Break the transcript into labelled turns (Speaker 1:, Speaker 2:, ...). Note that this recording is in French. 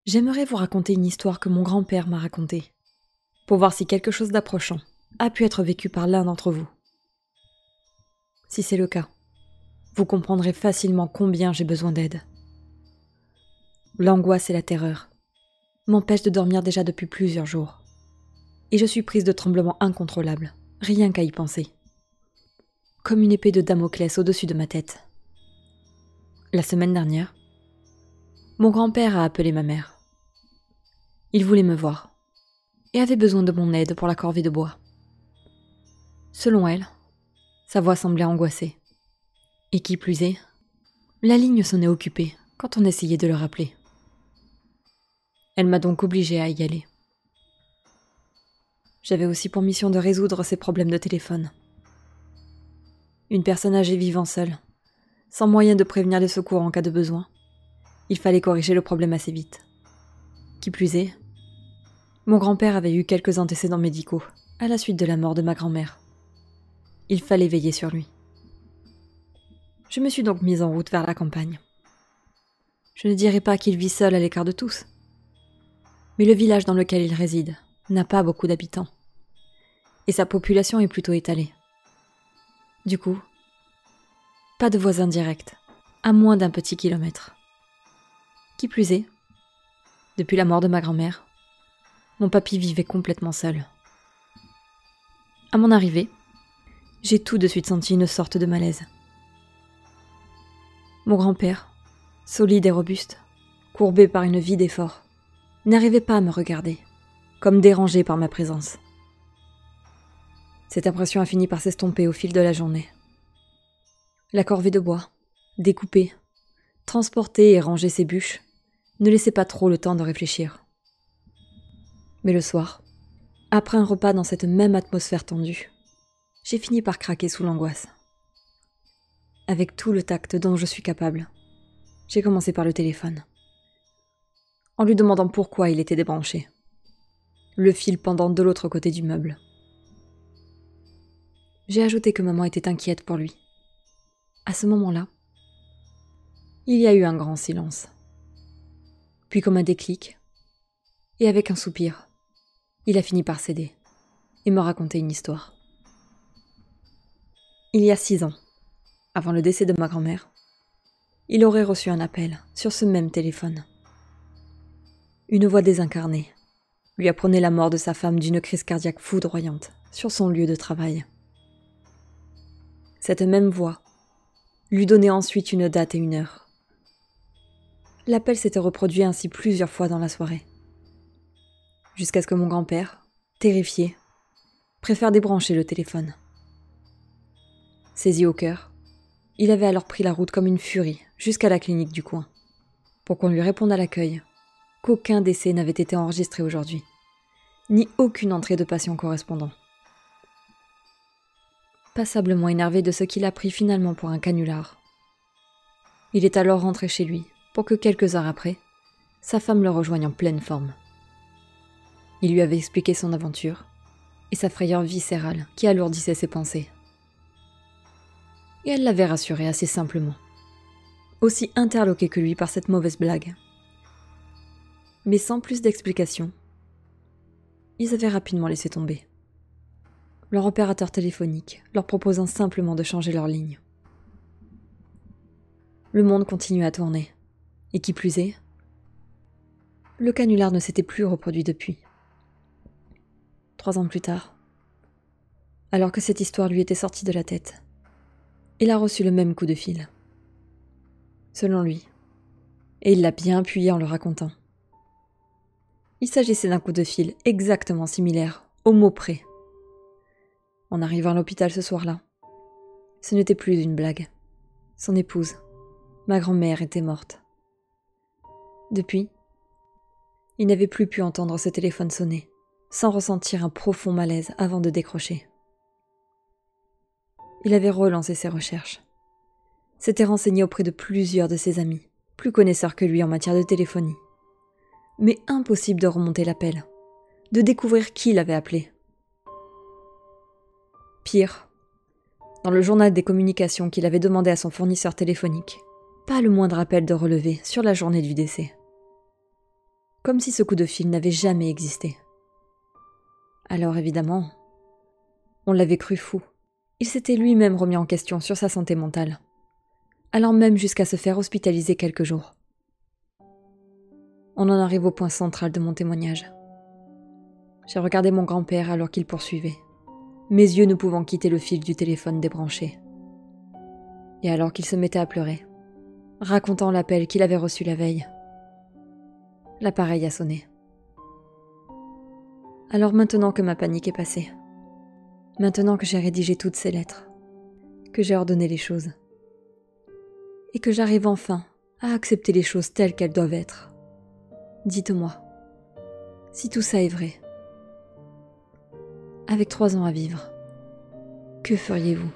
Speaker 1: J'aimerais vous raconter une histoire que mon grand-père m'a racontée, pour voir si quelque chose d'approchant a pu être vécu par l'un d'entre vous. Si c'est le cas, vous comprendrez facilement combien j'ai besoin d'aide. L'angoisse et la terreur m'empêchent de dormir déjà depuis plusieurs jours, et je suis prise de tremblements incontrôlables, rien qu'à y penser. Comme une épée de Damoclès au-dessus de ma tête. La semaine dernière, mon grand-père a appelé ma mère. Il voulait me voir, et avait besoin de mon aide pour la corvée de bois. Selon elle, sa voix semblait angoissée. Et qui plus est, la ligne sonnait occupée quand on essayait de le rappeler. Elle m'a donc obligée à y aller. J'avais aussi pour mission de résoudre ses problèmes de téléphone. Une personne âgée vivant seule, sans moyen de prévenir les secours en cas de besoin, il fallait corriger le problème assez vite. Qui plus est, mon grand-père avait eu quelques antécédents médicaux à la suite de la mort de ma grand-mère. Il fallait veiller sur lui. Je me suis donc mise en route vers la campagne. Je ne dirais pas qu'il vit seul à l'écart de tous, mais le village dans lequel il réside n'a pas beaucoup d'habitants, et sa population est plutôt étalée. Du coup, pas de voisins directs, à moins d'un petit kilomètre. Qui plus est, depuis la mort de ma grand-mère, mon papy vivait complètement seul. À mon arrivée, j'ai tout de suite senti une sorte de malaise. Mon grand-père, solide et robuste, courbé par une vie d'effort, n'arrivait pas à me regarder, comme dérangé par ma présence. Cette impression a fini par s'estomper au fil de la journée. La corvée de bois, découper, transporter et ranger ses bûches, ne laissait pas trop le temps de réfléchir. Mais le soir, après un repas dans cette même atmosphère tendue, j'ai fini par craquer sous l'angoisse. Avec tout le tact dont je suis capable, j'ai commencé par le téléphone, en lui demandant pourquoi il était débranché, le fil pendant de l'autre côté du meuble. J'ai ajouté que maman était inquiète pour lui. À ce moment-là, il y a eu un grand silence. Puis comme un déclic, et avec un soupir, il a fini par céder et me raconter une histoire. Il y a 6 ans, avant le décès de ma grand-mère, il aurait reçu un appel sur ce même téléphone. Une voix désincarnée lui apprenait la mort de sa femme d'une crise cardiaque foudroyante sur son lieu de travail. Cette même voix lui donnait ensuite une date et une heure. L'appel s'était reproduit ainsi plusieurs fois dans la soirée, jusqu'à ce que mon grand-père, terrifié, préfère débrancher le téléphone. Saisi au cœur, il avait alors pris la route comme une furie jusqu'à la clinique du coin, pour qu'on lui réponde à l'accueil qu'aucun décès n'avait été enregistré aujourd'hui, ni aucune entrée de patient correspondant. Passablement énervé de ce qu'il a pris finalement pour un canular, il est alors rentré chez lui pour que quelques heures après, sa femme le rejoigne en pleine forme. Il lui avait expliqué son aventure et sa frayeur viscérale qui alourdissait ses pensées. Et elle l'avait rassuré assez simplement, aussi interloqué que lui par cette mauvaise blague. Mais sans plus d'explications, ils avaient rapidement laissé tomber, leur opérateur téléphonique leur proposant simplement de changer leur ligne. Le monde continuait à tourner, et qui plus est, le canular ne s'était plus reproduit depuis. 3 ans plus tard, alors que cette histoire lui était sortie de la tête, il a reçu le même coup de fil. Selon lui, et il l'a bien appuyé en le racontant, il s'agissait d'un coup de fil exactement similaire, au mot près. En arrivant à l'hôpital ce soir-là, ce n'était plus une blague. Son épouse, ma grand-mère, était morte. Depuis, il n'avait plus pu entendre ce téléphone sonner, sans ressentir un profond malaise avant de décrocher. Il avait relancé ses recherches, s'était renseigné auprès de plusieurs de ses amis, plus connaisseurs que lui en matière de téléphonie. Mais impossible de remonter l'appel, de découvrir qui l'avait appelé. Pire, dans le journal des communications qu'il avait demandé à son fournisseur téléphonique, pas le moindre appel de relevé sur la journée du décès. comme si ce coup de fil n'avait jamais existé. Alors évidemment, on l'avait cru fou. Il s'était lui-même remis en question sur sa santé mentale, allant même jusqu'à se faire hospitaliser quelques jours. On en arrive au point central de mon témoignage. J'ai regardé mon grand-père alors qu'il poursuivait, mes yeux ne pouvant quitter le fil du téléphone débranché. Et alors qu'il se mettait à pleurer, racontant l'appel qu'il avait reçu la veille, l'appareil a sonné. Alors maintenant que ma panique est passée, maintenant que j'ai rédigé toutes ces lettres, que j'ai ordonné les choses, et que j'arrive enfin à accepter les choses telles qu'elles doivent être, dites-moi, si tout ça est vrai, avec 3 ans à vivre, que feriez-vous ?